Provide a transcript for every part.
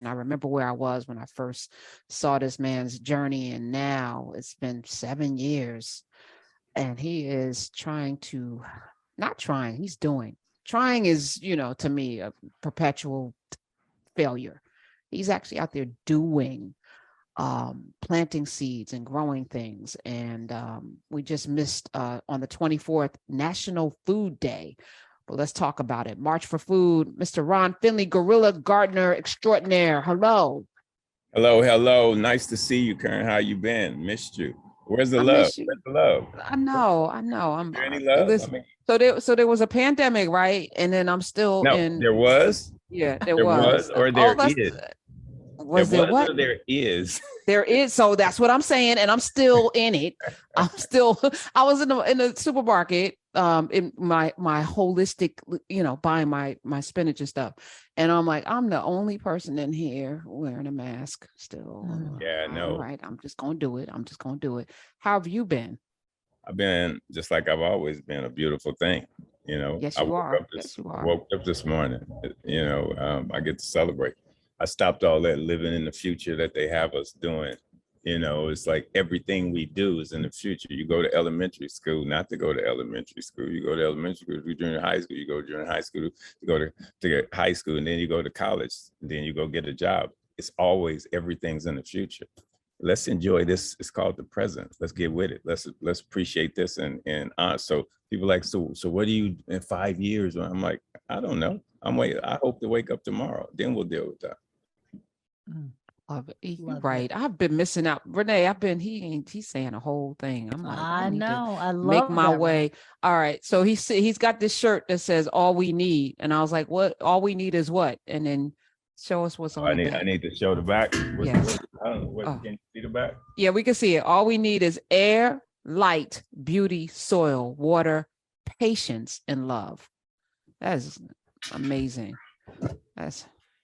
And I remember where I was when I first saw this man's journey, and now it's been 7 years, and he is trying to, not trying, he's doing. Trying is, to me, a perpetual failure. He's actually out there doing, planting seeds and growing things. And we just missed on the 24th National Food Day. But let's talk about it. March for Food, Mr. Ron Finley, Guerilla Gardner extraordinaire. Hello. Hello. Nice to see you, Karen. How you been? Missed you. Where's the I love? miss you. Where's the love? I know. Is there any love? Listen. So there was a pandemic, right? And then I'm still No, in. there was. Yeah, there There was, was. or Oh, there is. was there what? Or there is. There is. So that's what I'm saying, and I'm still in it. I was in the supermarket, in my holistic, buying my spinach and stuff, and I'm like, I'm the only person in here wearing a mask still. Yeah, no. All right, I'm just gonna do it. How have you been? I've been just like I've always been, a beautiful thing. Yes, I you woke are. up Yes, you are. woke up this morning. I get to celebrate. I stopped all that living in the future that they have us doing. It's like everything we do is in the future. You go to elementary school, not to go to elementary school. You go to elementary school, you junior high school, you go to junior high school, you go to high school, and then you go to college, and then you go get a job. It's always everything's in the future. Let's enjoy this. It's called the present. Let's get with it. Let's appreciate this. And so people like, so what do you in 5 years? I'm like, I don't know. I hope to wake up tomorrow. Then we'll deal with that. Love it. You're right. I've been missing out. Renee, he's saying a whole thing. I'm like, I know. I love make my way. Right? All right. So he's got this shirt that says all we need. And I was like, what? All we need is what? And then show us what's on the back. I need to show the back. Yes. Can you see the back? Yeah, we can see it. All we need is air, light, beauty, soil, water, patience, and love. That is amazing.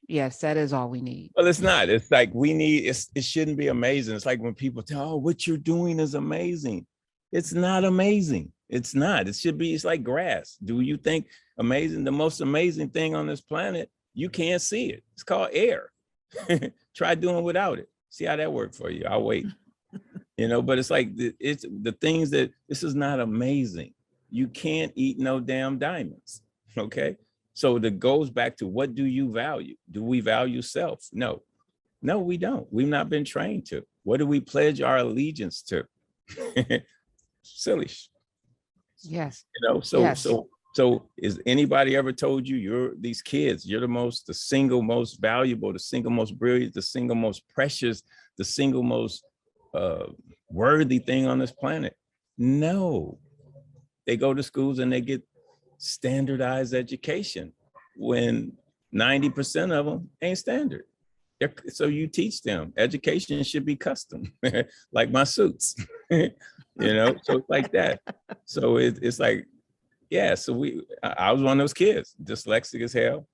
Yes, that is all we need. Well, it's not. It's like it shouldn't be amazing. It's like when people tell, oh, what you're doing is amazing. It's not amazing. It's not. It's like grass. Do you think amazing? The most amazing thing on this planet, you can't see it. It's called air. Try doing without it. See how that worked for you. I'll wait. But it's like, it's the things that, this is not amazing. You can't eat no damn diamonds. Okay. So that goes back to, what do you value? Do we value self? No, we don't. We've not been trained to. What do we pledge our allegiance to? Silly. Yes. So is anybody ever told you you're the single most valuable, the single most brilliant, the single most precious, the single most worthy thing on this planet? No. They go to schools and they get standardized education when 90% of them ain't standard. So you teach them education should be custom, like my suits, so it's like that. So it's like, yeah. So I was one of those kids, dyslexic as hell,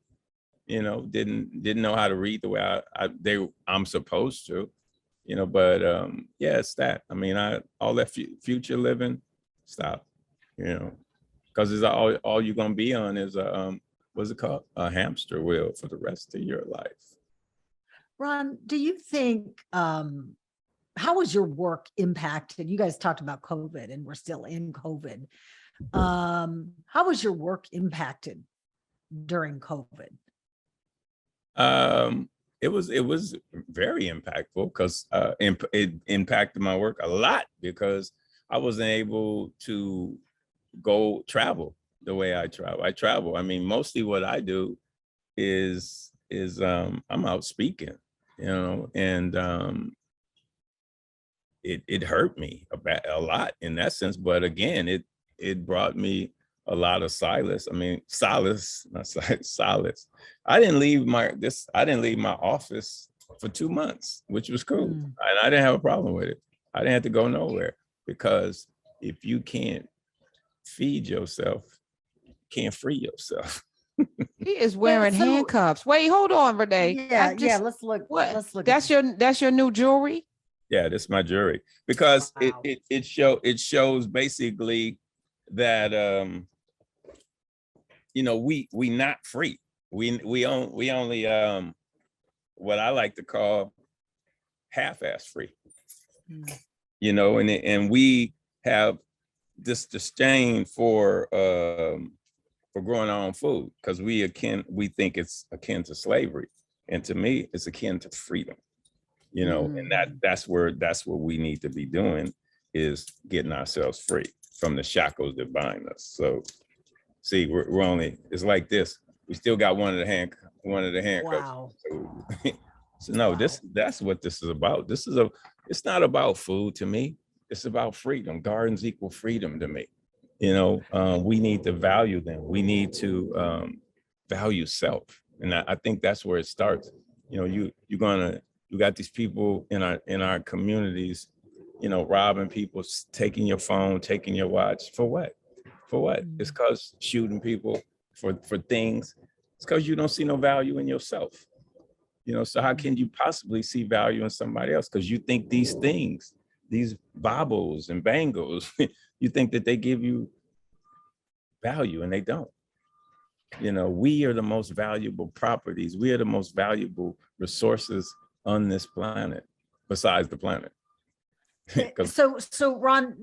didn't know how to read the way I'm supposed to, but yeah, it's that. I mean, all that future living, stop, because it's all you're gonna be on is what's it called? A hamster wheel for the rest of your life. Ron, do you think how was your work impacted? You guys talked about COVID, and we're still in COVID. How was your work impacted during COVID? It was very impactful because it impacted my work a lot because I wasn't able to go travel the way I travel. I mean, mostly what I do is I'm out speaking, and it hurt me a lot in that sense. But again, it brought me a lot of solace. I didn't leave my office for 2 months, which was cool. And I didn't have a problem with it. I didn't have to go nowhere, because if you can't feed yourself, you can't free yourself. He is wearing handcuffs. Wait, hold on, Renee. Yeah. Let's look. What? Let's look. That's your new jewelry. Yeah, that's my jewelry, because Wow. it shows basically that we not free. We only what I like to call half-ass free. Mm. You know, and we have this disdain for growing our own food because we think it's akin to slavery, and to me, it's akin to freedom. You know, and that's what we need to be doing, is getting ourselves free from the shackles that bind us. So, see, we're only, it's like this. We still got one of the handcuffs. Wow. So no, Wow. that's what this is about. It's not about food to me. It's about freedom. Gardens equal freedom to me. You know, we need to value them. We need to value self. And I think that's where it starts. You know, you got these people in our communities, you know, robbing people, taking your phone, taking your watch. For what? For what? It's because shooting people for things. It's because you don't see no value in yourself. You know, so how can you possibly see value in somebody else? Because you think these things, these baubles and bangles, you think that they give you value, and they don't. You know, we are the most valuable properties. We are the most valuable resources on this planet, besides the planet. So Ron,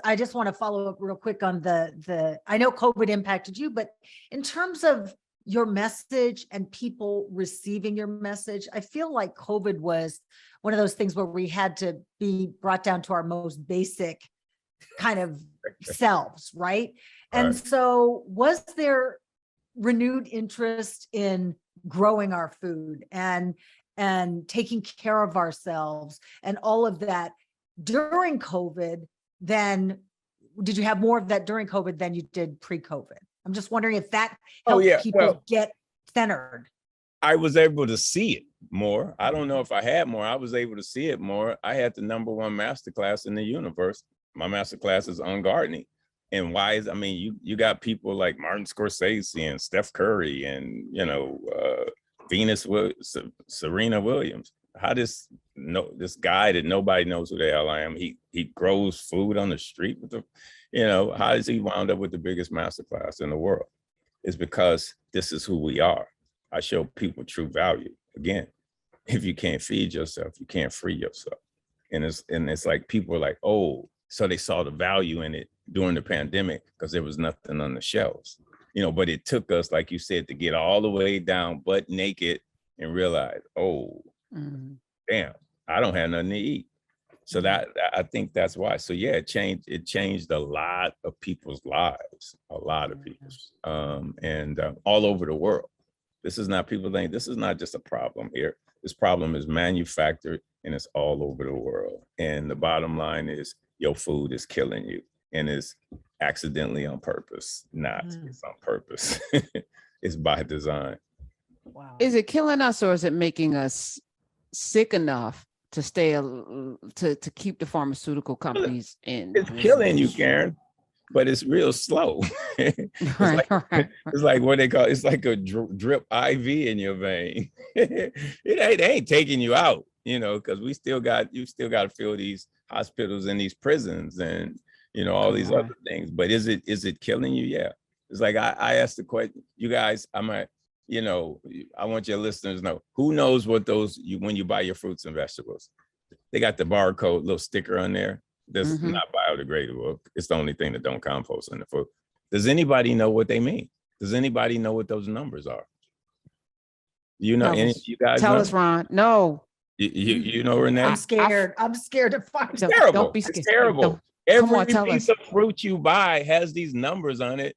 I just want to follow up real quick on I know COVID impacted you, but in terms of your message and people receiving your message, I feel like COVID was one of those things where we had to be brought down to our most basic kind of selves, right? And so was there renewed interest in growing our food and taking care of ourselves and all of that during COVID? Then did you have more of that during COVID than you did pre-COVID? I'm just wondering if that helped people get centered. I was able to see it more. I don't know if I had more. I was able to see it more. I had the #1 masterclass in the universe. My masterclass is on gardening. And why is, I mean, you got people like Martin Scorsese and Steph Curry and, you know, Serena Williams. How this guy that nobody knows who the hell I am, he grows food on the street with the, you know, how does he wound up with the biggest masterclass in the world? It's because this is who we are. I show people true value. Again, if you can't feed yourself, you can't free yourself. And it's like people are like, oh, so they saw the value in it during the pandemic because there was nothing on the shelves. You know, but it took us, like you said, to get all the way down butt naked and realize, oh, damn, I don't have nothing to eat. So that, I think that's why. So yeah, it changed a lot of people's lives, a lot of people's, and all over the world. This is not, people think this is not just a problem here. This problem is manufactured and it's all over the world. And the bottom line is your food is killing you, and it's accidentally on purpose. It's on purpose. It's by design. Wow. Is it killing us, or is it making us sick enough to stay to keep the pharmaceutical companies in? It's killing you, Karen, but it's real slow. It's like what they call, it's like a drip IV in your vein. It ain't taking you out, you know, because you still got to fill these hospitals and these prisons and, you know, all these other things. But is it killing you? Yeah. It's like I asked the question, you guys, you know, I want your listeners to know, who knows what those, when you buy your fruits and vegetables, they got the barcode little sticker on there that's not biodegradable. It's the only thing that don't compost in the food. Does anybody know what they mean? Does anybody know what those numbers are? You know, any of you guys tell know? us, Ron. No. You know, Rene? I'm scared. I'm scared to find it. Terrible. Don't be scared. It's terrible. Every piece of fruit you buy has these numbers on it.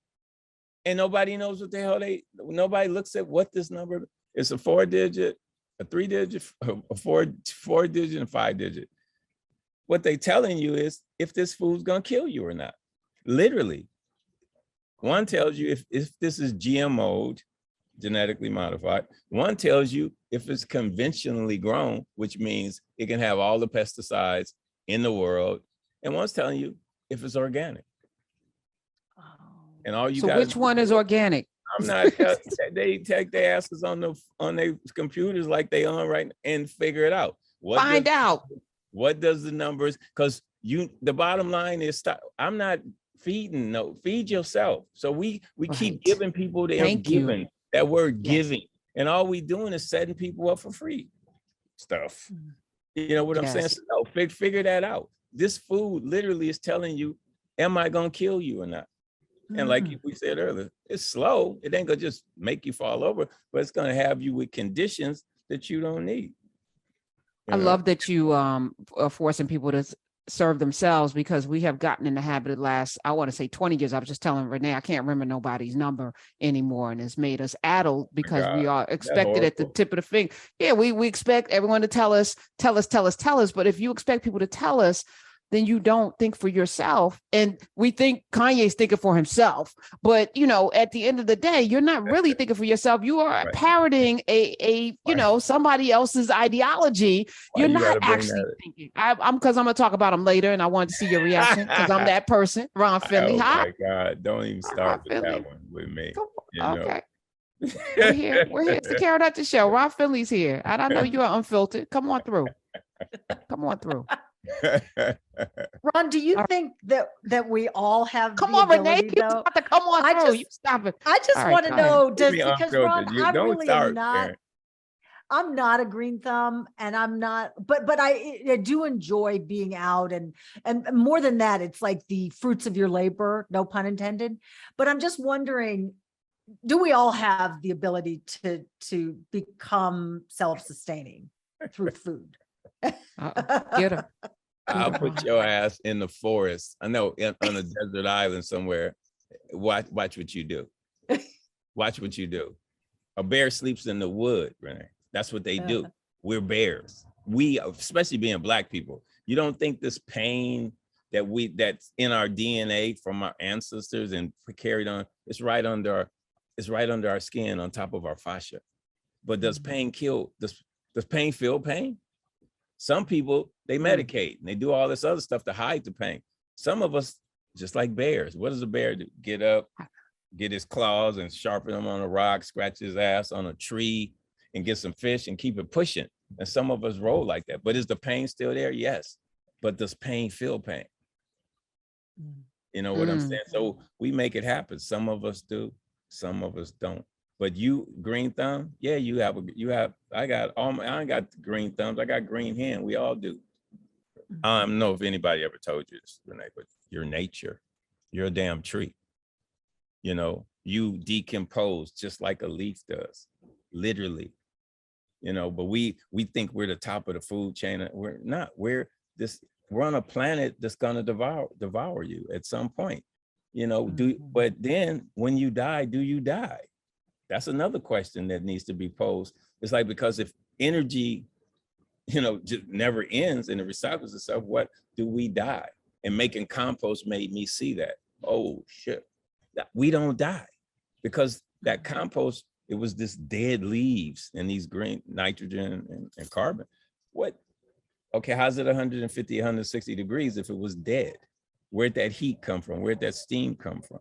And nobody knows what the hell nobody looks at what this number is. A 4-digit, a 3-digit, a 4-digit, and 5-digit. What they telling you is if this food's gonna kill you or not. Literally. One tells you if this is GMO'd, genetically modified. One tells you if it's conventionally grown, which means it can have all the pesticides in the world. And one's telling you if it's organic. And all you guys, which one is organic? I'm not. They take their asses on their computers like they on right now and figure it out. Find out. What does the numbers? Because the bottom line is stop. I'm not feeding. No, feed yourself. So we keep giving people that word giving, and all we doing is setting people up for free. stuff. You know what I'm saying? Yes. So, no, figure that out. This food literally is telling you, am I gonna kill you or not? And like we said earlier, it's slow. It ain't gonna just make you fall over, but it's gonna have you with conditions that you don't need. I love that you are forcing people to serve themselves, because we have gotten in the habit of the last, I want to say 20 years. I was just telling Renee, I can't remember nobody's number anymore, and it's made us addled because we are expected at the tip of the finger. Yeah, we expect everyone to tell us. But if you expect people to tell us, then you don't think for yourself. And we think Kanye's thinking for himself. But, you know, at the end of the day, you're not really thinking for yourself. You are parroting a you know, somebody else's ideology. You're not actually thinking. I'm because I'm going to talk about him later, and I wanted to see your reaction because I'm that person. Ron Finley. Oh my God. Don't even start with that one with me. You know? Okay. We're here. It's the Carrot Hut Show. Ron Finley's here. And I know you're unfiltered. Come on through. Ron, do you think that we all have come the on, ability, Renee, though? come on through. You stop it. I just want to know, because Ron, I really am not. Karen. I'm not a green thumb, and I'm not, but I do enjoy being out, and more than that, it's like the fruits of your labor, no pun intended. But I'm just wondering, do we all have the ability to become self-sustaining through food? Get him. I'll put your ass in the forest. I know, on a desert island somewhere. Watch what you do. Watch what you do. A bear sleeps in the wood, Renee. That's what they do. We're bears. We, especially being Black people, you don't think this pain that's in our DNA from our ancestors and carried on, it's right under our skin, on top of our fascia. But does pain kill? Does pain feel pain? Some people, they medicate and they do all this other stuff to hide the pain. Some of us, just like bears, what does a bear do? Get up, get his claws and sharpen them on a rock, scratch his ass on a tree and get some fish and keep it pushing. And some of us roll like that. But is the pain still there? Yes. But does pain feel pain? You know what I'm saying? So we make it happen. Some of us do, some of us don't. But you, green thumb, yeah, I ain't got green thumbs, I got green hand. We all do. I don't know if anybody ever told you this, Renee, but your nature, you're a damn tree. You know, you decompose just like a leaf does, literally. You know, but we think we're the top of the food chain. We're not. We're on a planet that's gonna devour you at some point. You know, but then when you die, do you die? That's another question that needs to be posed. It's like, because if energy, you know, just never ends and it recycles itself, what do we die? And making compost made me see that. Oh shit, we don't die, because that compost, it was this dead leaves and these green nitrogen and carbon. What? Okay, how's it 150, 160 degrees if it was dead? Where'd that heat come from? Where'd that steam come from?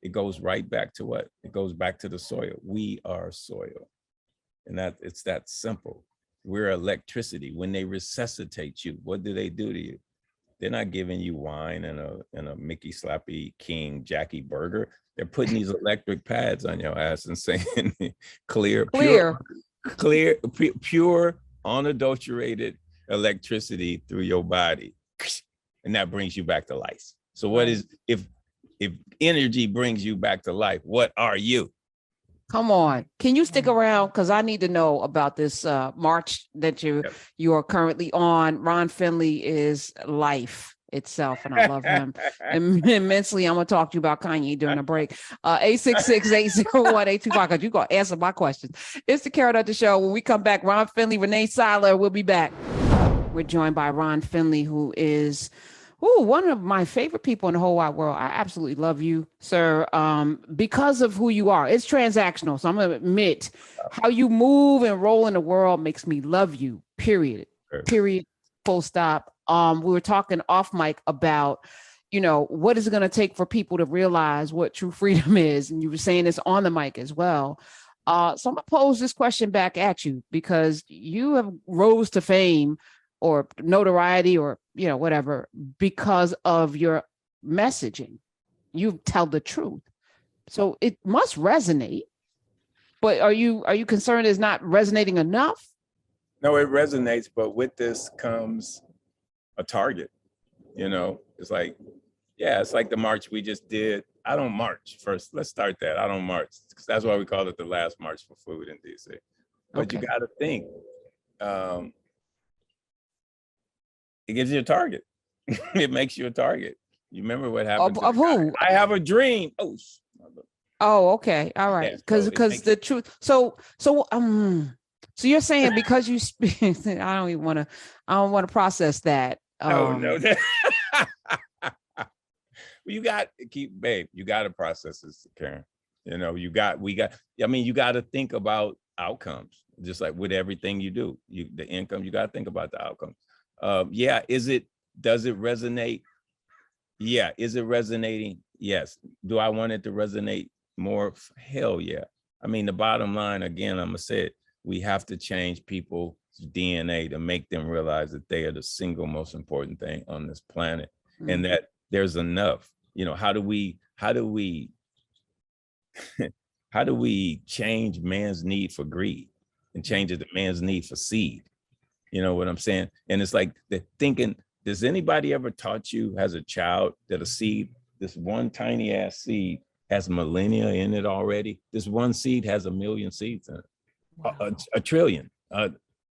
It goes right back to what? It goes back to the soil. We are soil. And it's that simple. We're electricity. When they resuscitate you, what do they do to you? They're not giving you wine and a Mickey Slappy King Jackie burger. They're putting these electric pads on your ass and saying pure, unadulterated electricity through your body. And that brings you back to life. So what is, if energy brings you back to life, what are you? Come on. Can you stick around? Because I need to know about this march that you are currently on. Ron Finley is life itself, and I love him immensely. I'm going to talk to you about Kanye during a break. 866-801-8255, because you're going to answer my questions. It's the Carrot Hut Show. When we come back, Ron Finley, Rene Syler will be back. We're joined by Ron Finley, who is one of my favorite people in the whole wide world. I absolutely love you, sir, because of who you are. It's transactional. So I'm going to admit, how you move and roll in the world makes me love you, period, full stop. We were talking off mic about, you know, what is it going to take for people to realize what true freedom is? And you were saying this on the mic as well. So I'm going to pose this question back at you, because you have rose to fame or notoriety or, you know, whatever, because of your messaging. You tell the truth. So it must resonate. But are you concerned it's not resonating enough? No, it resonates, but with this comes a target. You know, it's like, yeah, it's like the march we just did. I don't march first. Let's start that. I don't march, because that's why we call it the last march for food in DC. But you Okay. got to think, it gives you a target. It makes you a target. You remember what happened Of who? I have a dream. Oh, Oh, okay. All right. yeah, Because so it makes the truth. So you're saying because you speak, I don't want to process that. no. You got to keep, babe, you got to process this, Karen. You know, you got to think about outcomes, just like with everything you do. The income, you got to think about the outcomes. Yeah, does it resonate? Yeah. Is it resonating? Yes. Do I want it to resonate more? Hell yeah. I mean, the bottom line, again, I'm gonna say it, we have to change people's DNA to make them realize that they are the single most important thing on this planet, and that there's enough. You know, how do we how do we change man's need for greed and change it to man's need for seed? You know what I'm saying? And it's like the thinking, does anybody ever taught you as a child that a seed, this one tiny ass seed, has millennia in it already? This one seed has 1 million seeds in it. Wow. A trillion,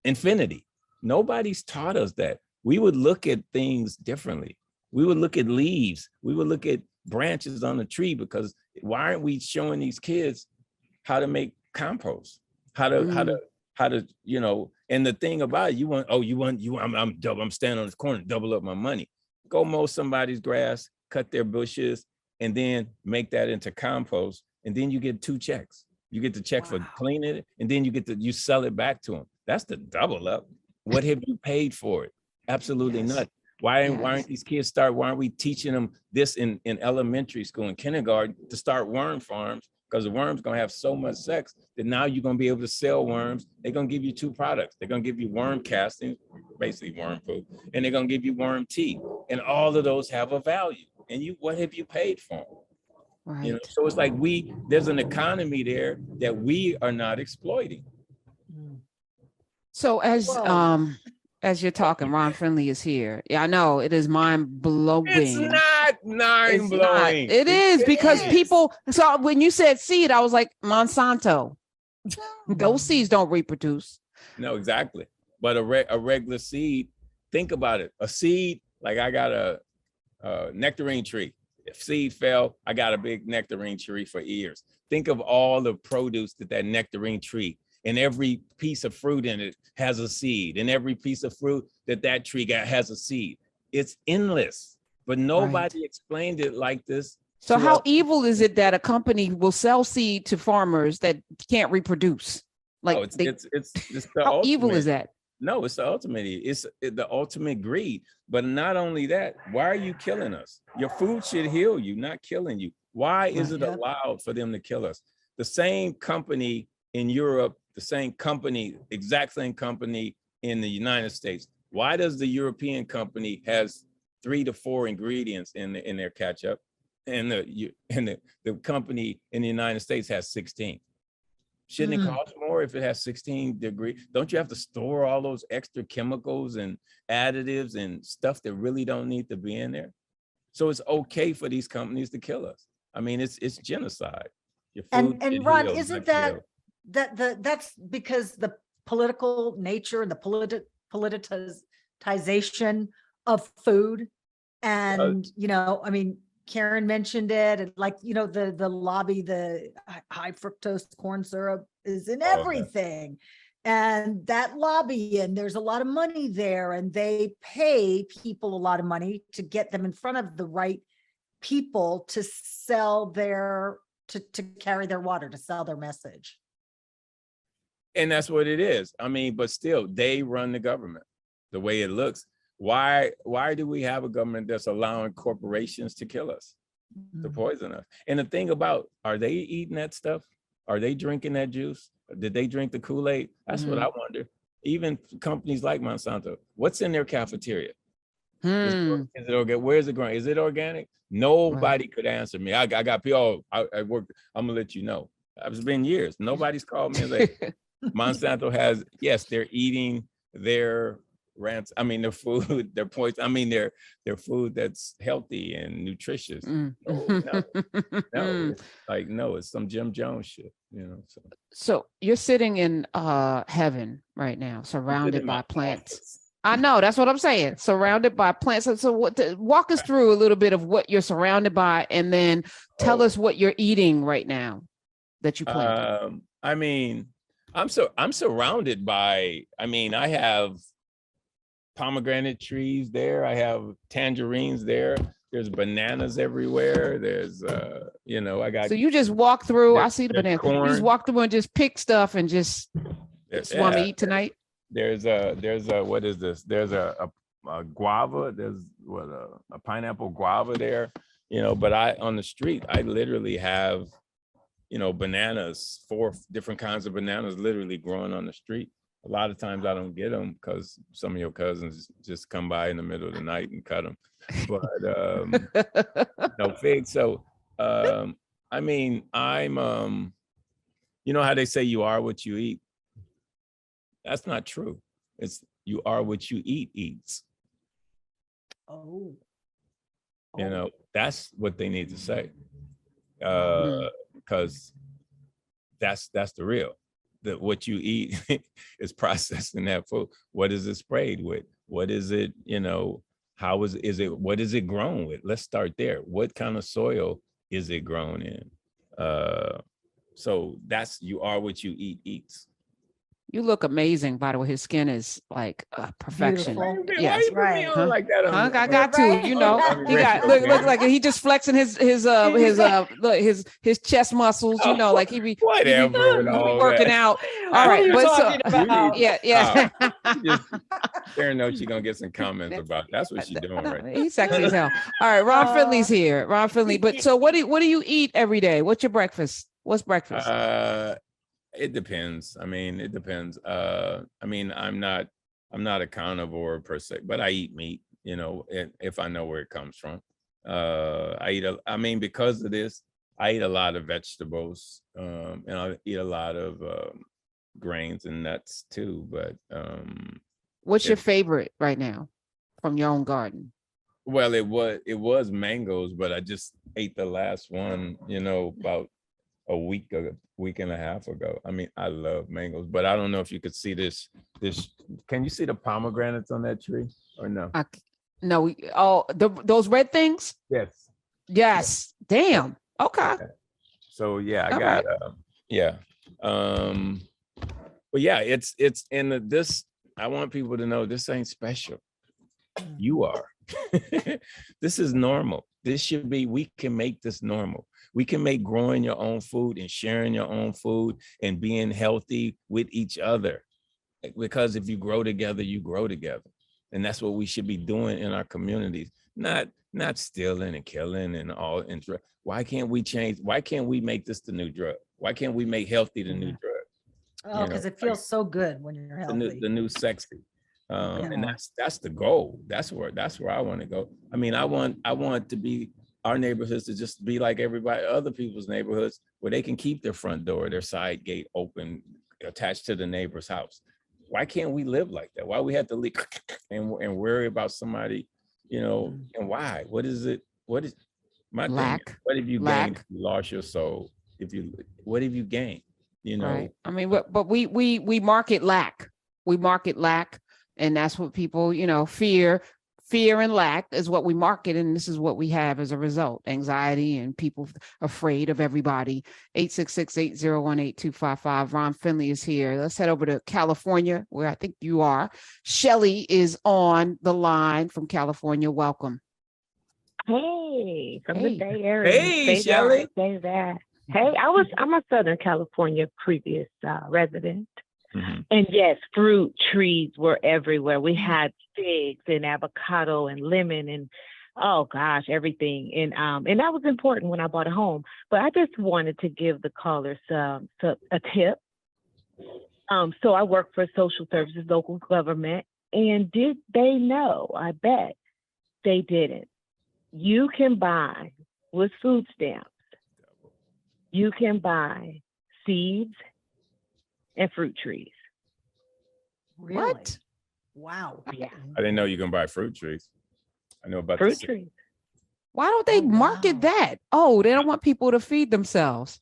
infinity. Nobody's taught us that. We would look at things differently. We would look at leaves. We would look at branches on a tree, because why aren't we showing these kids how to make compost? How to, you know, and the thing about it, I'm standing on this corner, double up my money. Go mow somebody's grass, cut their bushes, and then make that into compost. And then you get 2 checks. You get the check for cleaning it, and then you sell it back to them. That's the double up. What have you paid for it? Absolutely nothing. Why aren't these kids why aren't we teaching them this in elementary school and kindergarten to start worm farms? Because the worm's gonna have so much sex that now you're gonna be able to sell worms. They're gonna give you 2 products. They're gonna give you worm castings, basically worm food, and they're gonna give you worm tea. And all of those have a value. And what have you paid for them? Right. You know, so it's like there's an economy there that we are not exploiting. So as you're talking, Ron Finley is here. Yeah, I know it is mind blowing. It's not mind blowing. It is because people. So when you said seed, I was like, Monsanto. Those seeds don't reproduce. No, exactly. But a regular seed. Think about it. A seed, like I got a nectarine tree. If seed fell, I got a big nectarine tree for years. Think of all the produce that nectarine tree, and every piece of fruit in it has a seed, and every piece of fruit that tree got has a seed. It's endless, but nobody explained it like this. So how evil is it that a company will sell seed to farmers that can't reproduce? Like, it's the how ultimate. Evil is that? No, it's the ultimate. It's the ultimate greed. But not only that, why are you killing us? Your food should heal you, not killing you. Why is it allowed for them to kill us? The same company in Europe, the same company, exact same company in the United States. Why does the European company has 3 to 4 ingredients in their ketchup, and the company in the United States has 16? Shouldn't it cost more if it has 16 degrees? Don't you have to store all those extra chemicals and additives and stuff that really don't need to be in there? So it's okay for these companies to kill us. I mean, it's genocide. Your food and Ron, isn't that's because the political nature and the politicization of food, and you know, I mean, Karen mentioned it, and like, you know, the lobby, the high fructose corn syrup is in everything. And that lobby, and there's a lot of money there, and they pay people a lot of money to get them in front of the right people to sell to carry their water, to sell their message. And that's what it is. I mean, but still, they run the government the way it looks. Why do we have a government that's allowing corporations to kill us, to poison us? And the thing about, are they eating that stuff? Are they drinking that juice? Did they drink the Kool-Aid? That's what I wonder. Even companies like Monsanto, what's in their cafeteria? Is it organic? Where's it growing? Is it organic? Nobody could answer me. I got people, I work, I'm gonna let you know. It's been years. Nobody's called me and say, Monsanto has, yes, they're eating their rants. I mean, their food, their points. I mean, their food that's healthy and nutritious. Mm. No, it's like, no, it's some Jim Jones shit, So So you're sitting in heaven right now, surrounded by plants. office. I know, that's what I'm saying. Surrounded by plants. So walk us through a little bit of what you're surrounded by, and then tell us what you're eating right now that you planted. I mean, I'm surrounded by. I mean, I have pomegranate trees there. I have tangerines there. There's bananas everywhere. There's I got. So you just walk through. I see the there's bananas. You just corn. walk through and just pick stuff and just want to eat tonight. There's a what is this? There's a guava. There's a pineapple guava there. But on the street, I literally have, bananas, 4 different kinds of bananas literally growing on the street. A lot of times I don't get them because some of your cousins just come by in the middle of the night and cut them. But no figs. So I mean, I'm how they say you are what you eat. That's not true. It's you are what you eats. Oh. That's what they need to say. Because that's the real. That what you eat is processed in that food. What is it sprayed with? What is it, how is it, what is it grown with? Let's start there. What kind of soil is it grown in? So that's you are what you eats. You look amazing, by the way. His skin is like perfection. Beautiful. Yes, right. Like that. I got to, he got look like he just flexing his chest muscles, like he be whatever he be working out. All right, but yeah. Darren knows she's gonna get some comments about. That's what she's doing right now. He's sexy as hell. All right, Ron Finley's here. Ron Finley. But so what do you eat every day? What's your breakfast? What's breakfast? It depends. I mean, it depends. I mean, I'm not a carnivore per se, but I eat meat, if I know where it comes from. Because of this, I eat a lot of vegetables, and I eat a lot of grains and nuts too. But what's your favorite right now from your own garden? Well, it was mangoes, but I just ate the last one, about a week and a half ago. I mean, I love mangoes, but I don't know if you could see this. Can you see the pomegranates on that tree or no? No. Those red things? Yes. Damn. Okay. So yeah, I got but yeah, it's in this. I want people to know this ain't special. You are. This is normal. This should be, we can make this normal. We can make growing your own food and sharing your own food and being healthy with each other. Because if you grow together, you grow together. And that's what we should be doing in our communities. Not stealing and killing and all. Why can't we change? Why can't we make this the new drug? Why can't we make healthy the new drug? Oh, because it feels so good when you're healthy. The new sexy. And that's the goal. That's where I want to go. I mean, I want to be our neighborhoods to just be like everybody, other people's neighborhoods, where they can keep their front door, their side gate open, attached to the neighbor's house. Why can't we live like that? Why we have to leave and worry about somebody, and why? What is it? What is my lack? Thing? What have you gained if you lost your soul? What have you gained? Right. I mean, but we market lack. We market lack. And that's what people, fear and lack is what we market. And this is what we have as a result: anxiety and people afraid of everybody. 866-801-8255. Ron Finley is here. Let's head over to California, where I think you are. Shelly is on the line from California. Welcome. Hey, from the Bay Area. Hey, Shelly. Say that. Hey, I'm a Southern California previous resident. Mm-hmm. And yes, fruit trees were everywhere. We had figs and avocado and lemon and oh gosh, everything. And that was important when I bought a home. But I just wanted to give the callers a tip. So I work for social services, local government. And did they know? I bet they didn't. You can buy with food stamps. You can buy seeds and fruit trees. Really? What? Wow. Yeah. I didn't know you can buy fruit trees. I know about Fruit the trees. Why don't they Oh, market wow. that? Oh, they don't want people to feed themselves.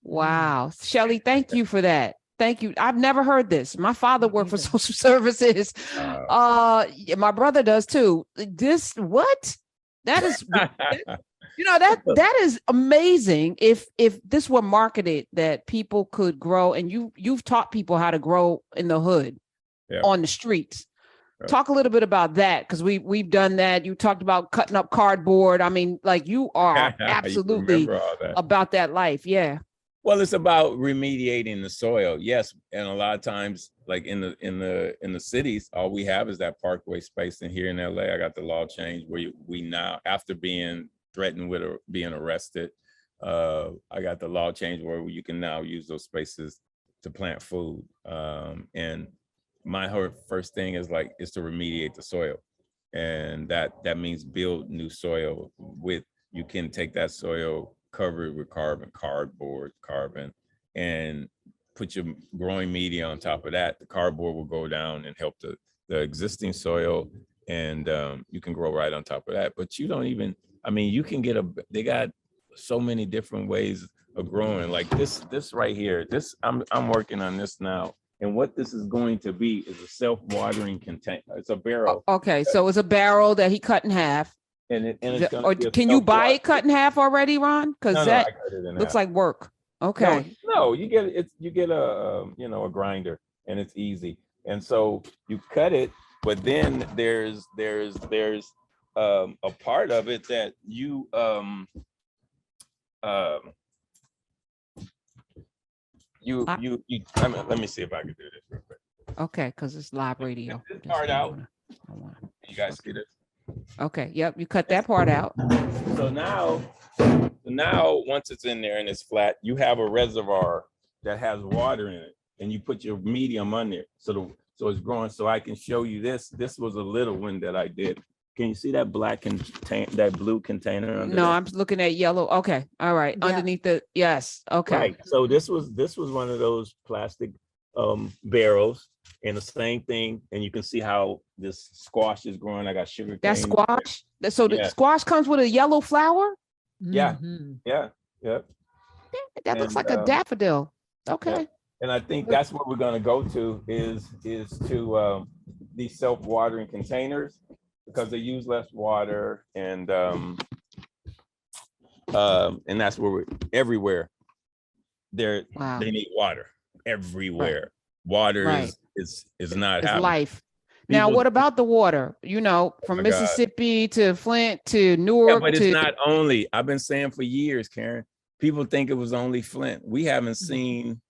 Wow. Shelly, thank you for that. Thank you. I've never heard this. My father Me worked for either. social services. Yeah, my brother does too. This what? That is that is amazing. If this were marketed that people could grow, and you've taught people how to grow in the hood on the streets. Talk a little bit about that, because we've done that. You talked about cutting up cardboard. I mean, like, you are absolutely about that life. Yeah. Well, it's about remediating the soil. Yes, and a lot of times, like in the cities, all we have is that parkway space. And here in LA, I got the law change where we now, after being threatened with being arrested, I got the law change where you can now use those spaces to plant food. And my first thing is to remediate the soil, and that means build new soil with. You can take that soil, cover it with cardboard, and put your growing media on top of that. The cardboard will go down and help the existing soil, and you can grow right on top of that. But you don't even. I mean, you can they got so many different ways of growing. Like this right here. I'm working on this now. And what this is going to be is a self-watering container. It's a barrel. Okay, so it's a barrel that he cut in half. And it's or can you buy it cut in half already, Ron? Because that looks like work. Okay. No, you get a grinder, and it's easy. And so you cut it, but then there's a part of it that you let me see if I can do this real quick. Okay, because it's live radio. This part out. You guys see this? Okay. Yep. You cut that part out. So now once it's in there and it's flat, you have a reservoir that has water in it, and you put your medium on there. So it's growing. So I can show you this. This was a little one that I did. Can you see that that blue container under No, there? I'm looking at yellow. Okay. All right. Yeah. Underneath the, yes. Okay. Right. So this was one of those plastic barrels, and the same thing. And you can see how this squash is growing. I got sugar cane. That's squash. So the squash comes with a yellow flower? Yeah. Mm-hmm. Yeah. Yep. That looks like a daffodil. Okay. Yeah. And I think that's what we're going to go to is to these self-watering containers, because they use less water, and that's where we're everywhere. They need water everywhere. Right. Water is not it's life. Now, what about the water? From Mississippi to Flint to Newark. Yeah, but it's not only. I've been saying for years, Karen. People think it was only Flint. We haven't seen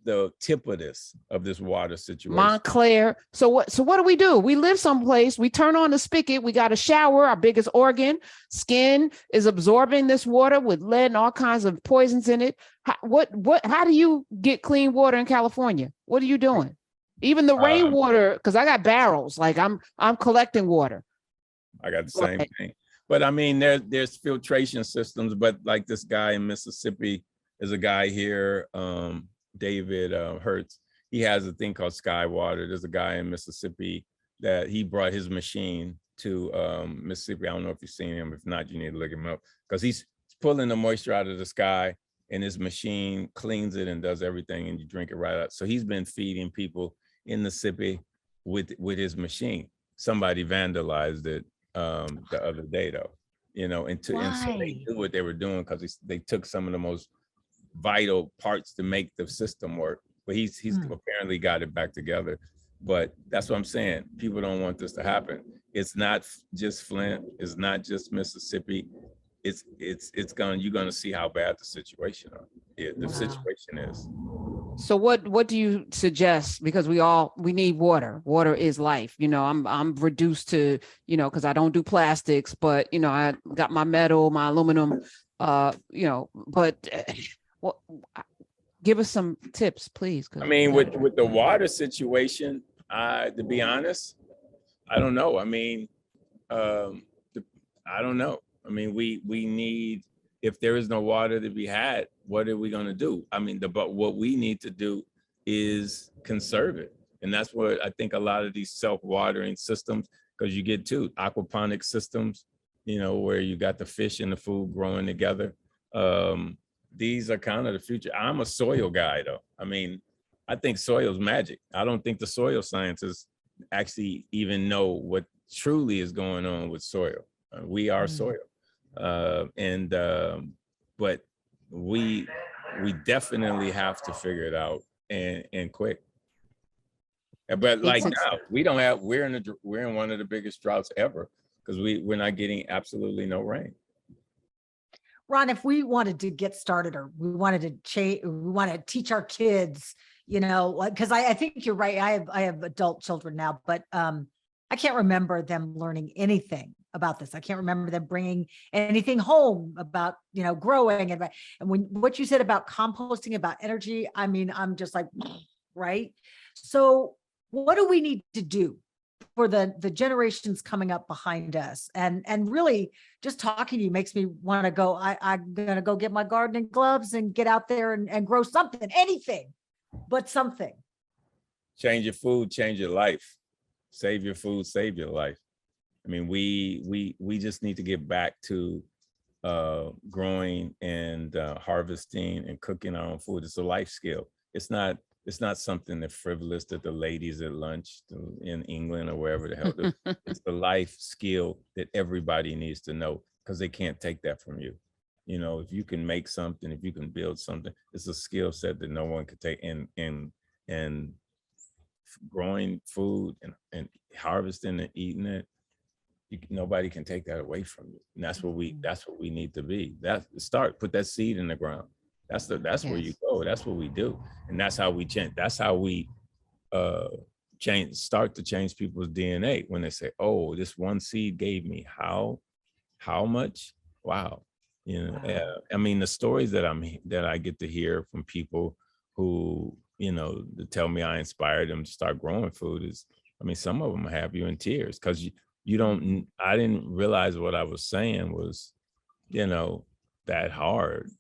the tip of this water situation. Montclair. So what do we do? We live someplace. We turn on the spigot. We got a shower. Our biggest organ, skin, is absorbing this water with lead and all kinds of poisons in it. How do you get clean water in California? What are you doing? Even the rainwater, because I got barrels. Like I'm collecting water. I got the same thing. But I mean, there's filtration systems. But like this guy in Mississippi, there's a guy here. David Hertz, he has a thing called Sky Water. There's a guy in Mississippi that he brought his machine to Mississippi. I don't know if you've seen him. If not, you need to look him up, because he's pulling the moisture out of the sky, and his machine cleans it and does everything, and you drink it right out. So he's been feeding people in Mississippi with his machine. Somebody vandalized it the other day, though, and so they knew what they were doing, because they took some of the most vital parts to make the system work. But he's apparently got it back together. But that's what I'm saying. People don't want this to happen. It's not just Flint. It's not just Mississippi. You're gonna see how bad the situation situation is. So what do you suggest? Because we need water. Water is life. I'm reduced to, because I don't do plastics, but I got my metal, my aluminum, but give us some tips, please. I mean, with the water situation, to be honest, I don't know. I mean, I don't know. I mean, we need, if there is no water to be had, what are we going to do? I mean, but what we need to do is conserve it. And that's what I think a lot of these self-watering systems, because you get to aquaponic systems, you know, where you got the fish and the food growing together. These are kind of the future. I'm a soil guy though. I mean, I think soil's magic. I don't think the soil scientists actually even know what truly is going on with soil. We are soil. But we definitely have to figure it out and quick. But like now, we're in one of the biggest droughts ever because we're not getting absolutely no rain. Ron, if we wanted to get started or we wanted to change, we want to teach our kids, you know, like, because I think you're right. I have adult children now, but I can't remember them learning anything about this. I can't remember them bringing anything home about, you know, growing and when what you said about composting, about energy, I mean, I'm just like, right. So what do we need to do for the generations coming up behind us? And really just talking to you makes me want to go, I'm going to go get my gardening gloves and get out there and grow something, anything, but something. Change your food, change your life. Save your food, save your life. I mean, we just need to get back to growing and harvesting and cooking our own food. It's a life skill. It's not something that frivolous that the ladies at lunch in England or wherever the hell. It's the life skill that everybody needs to know because they can't take that from you. You know, if you can make something, if you can build something, it's a skill set that no one could take. And growing food and harvesting and eating it, nobody can take that away from you. And that's what we need to be. Put that seed in the ground. That's where you go. That's what we do. And that's how we change. That's how we start to change people's DNA when they say, oh, this one seed gave me how much? Wow. You know, I mean, the stories that I get to hear from people who, you know, to tell me I inspired them to start growing food is, I mean, some of them have you in tears because I didn't realize what I was saying was, you know, that hard.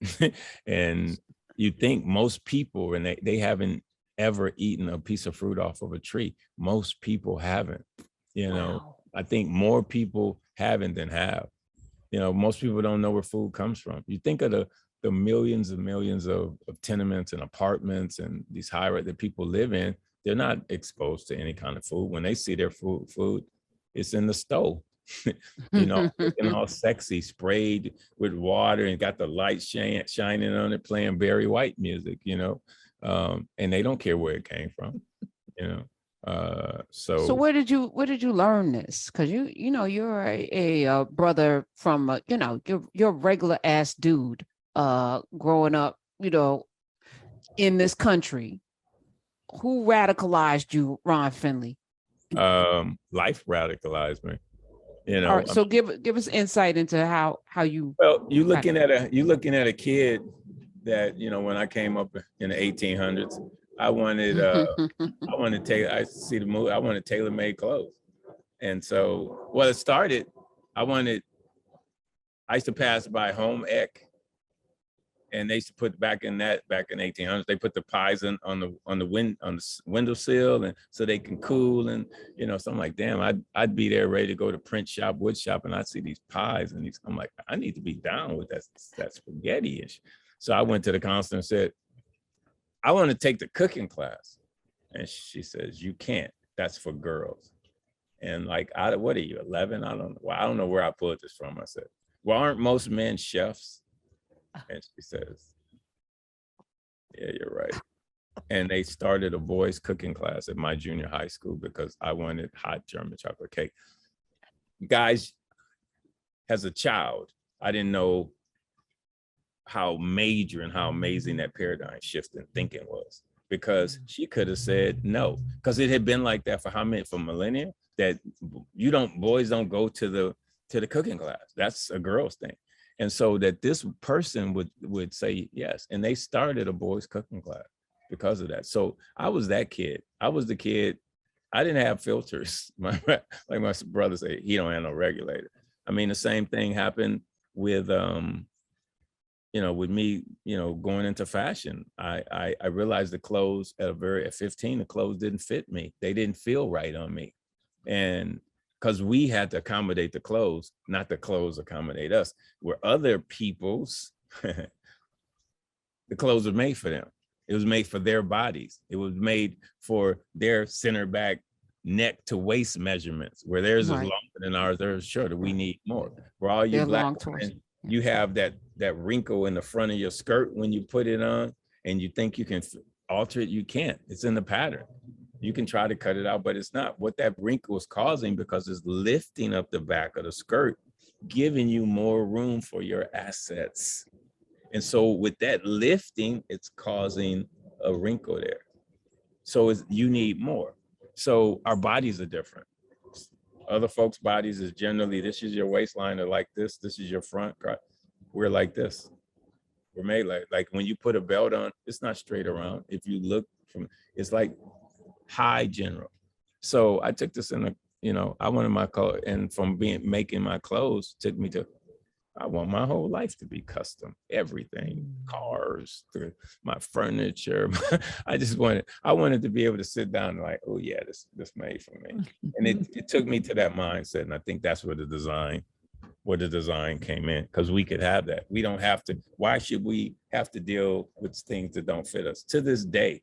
And you think most people, and they haven't ever eaten a piece of fruit off of a tree. Most people haven't, you know. I think more people haven't than have. You know, most people don't know where food comes from. You think of the millions and millions of tenements and apartments and these high-rise that people live in, they're not exposed to any kind of food. When they see their food, it's in the stove, you know, looking all sexy, sprayed with water and got the light shining on it, playing Barry White music, you know, and they don't care where it came from, you know. So where did you learn this? Because you know you're a brother from you know you're a regular ass dude growing up, you know, in this country. Who radicalized you, Ron Finley? Life radicalized me, you know. All right, so give us insight into how you. Well, you're looking at a kid that, you know, when I came up in the 1800s, I wanted tailor-made clothes. And so, well, it started, I used to pass by home ec, and they used to put back in the 1800s, they put the pies on the windowsill, and so they can cool. And, you know, so I'm like, damn, I'd be there ready to go to print shop, wood shop, and I'd see these pies and I'm like, I need to be down with that spaghetti-ish. So I went to the counselor and said, I want to take the cooking class. And she says, you can't, that's for girls. And like, what are you, 11? I don't know. Well, I don't know where I pulled this from. I said, well, aren't most men chefs? And she says, yeah, you're right. And they started a boys cooking class at my junior high school because I wanted hot German chocolate cake. Guys, as a child, I didn't know how major and how amazing that paradigm shift in thinking was, because she could have said no, because it had been like that for millennia, that boys don't go to the cooking class. That's a girl's thing. And so that this person would say yes. And they started a boys cooking class because of that. So I was that kid. I was the kid. I didn't have filters. Like my brother said, he don't have no regulator. I mean, the same thing happened with with me, going into fashion, I realized the clothes at 15, the clothes didn't fit me. They didn't feel right on me. And because we had to accommodate the clothes, not the clothes accommodate us. Where other people's, the clothes were made for them. It was made for their bodies. It was made for their center back, neck to waist measurements, where theirs is longer than ours, theirs is shorter. We need more. For all you black women, you have that wrinkle in the front of your skirt when you put it on, and you think you can alter it. You can't. It's in the pattern. You can try to cut it out, but it's not. What that wrinkle is causing, because it's lifting up the back of the skirt, giving you more room for your assets. And so with that lifting, it's causing a wrinkle there. So you need more. So our bodies are different. Other folks' bodies is generally, this is your waistline, or like this is your front. We're like this. We're made like when you put a belt on, it's not straight around. If you look it's like high general. So I took this I wanted my color, and from making my clothes took me to, I want my whole life to be custom, everything, cars, my furniture. I wanted to be able to sit down and like, oh yeah, this made for me. And it took me to that mindset. And I think that's where the design came in, because we could have that. We don't have to. Why should we have to deal with things that don't fit us? To this day,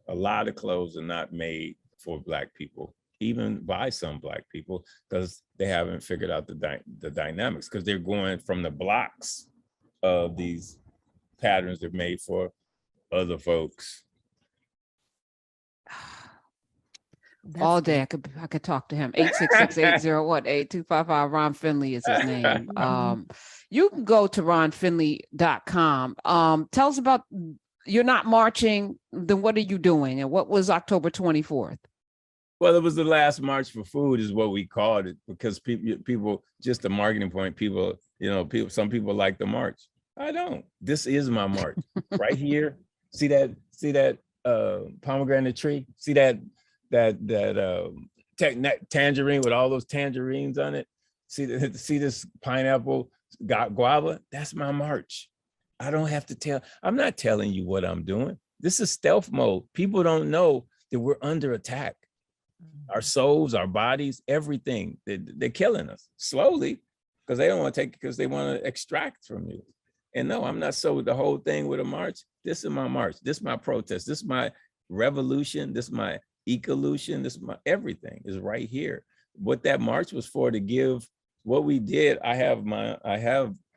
a lot of clothes are not made for Black people, even by some Black people, because they haven't figured out the dynamics, because they're going from the blocks of these patterns they're made for other folks. All day I could talk to him. 866-801-8255. Ron Finley is his name. You can go to ronfinley.com. Tell us about, you're not marching, then what are you doing? And what was October 24th? Well, it was the last march for food is what we called it, because people, just a marketing point, some people like the march. I don't. This is my march. Right here. See that pomegranate tree? See that tangerine with all those tangerines on it? See this pineapple, guava? That's my march. I don't have to tell. I'm not telling you what I'm doing. This is stealth mode. People don't know that we're under attack. Our souls, our bodies, everything. They're killing us slowly, because they don't want to take it, because they want to extract from you. And no, I'm not. So the whole thing with a march, this is my march. This is my protest. This is my revolution. This is my ecolution. This is my everything is right here. What that march was for, to give what we did. I have my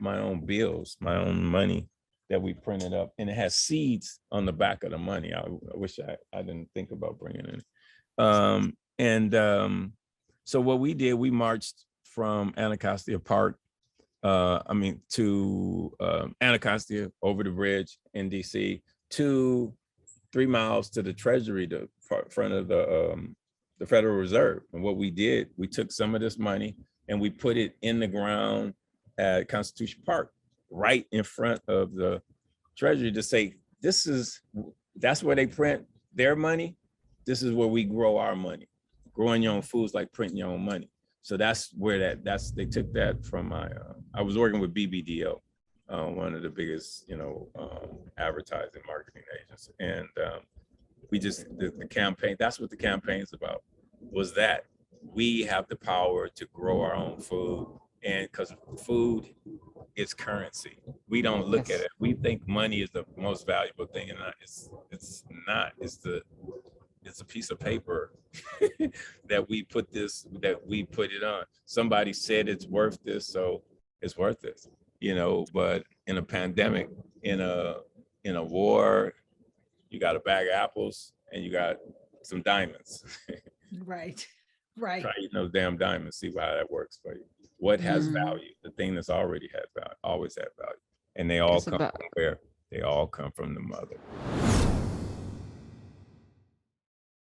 own bills, my own money that we printed up, and it has seeds on the back of the money. I wish I didn't think about bringing it in. So what we did, we marched from Anacostia Park, to Anacostia, over the bridge in DC, to 3 miles to the Treasury, the front of the Federal Reserve. And what we did, we took some of this money and we put it in the ground at Constitution Park, right in front of the Treasury, to say, that's where they print their money. This is where we grow our money. Growing your own food's like printing your own money. So that's where they took that from I was working with BBDO, one of the biggest, advertising marketing agents. And we just, the campaign, that's what the campaign's about, was that we have the power to grow our own food. And because food is currency. We don't look at it. We think money is the most valuable thing, and it's not. It's a piece of paper that we put it on. Somebody said it's worth this, so it's worth this, but in a pandemic, in a war, you got a bag of apples and you got some diamonds. Right. Try eating those damn diamonds, see how that works for you. What has value? The thing that's already had value, always had value. And they all come from where? They all come from the mother.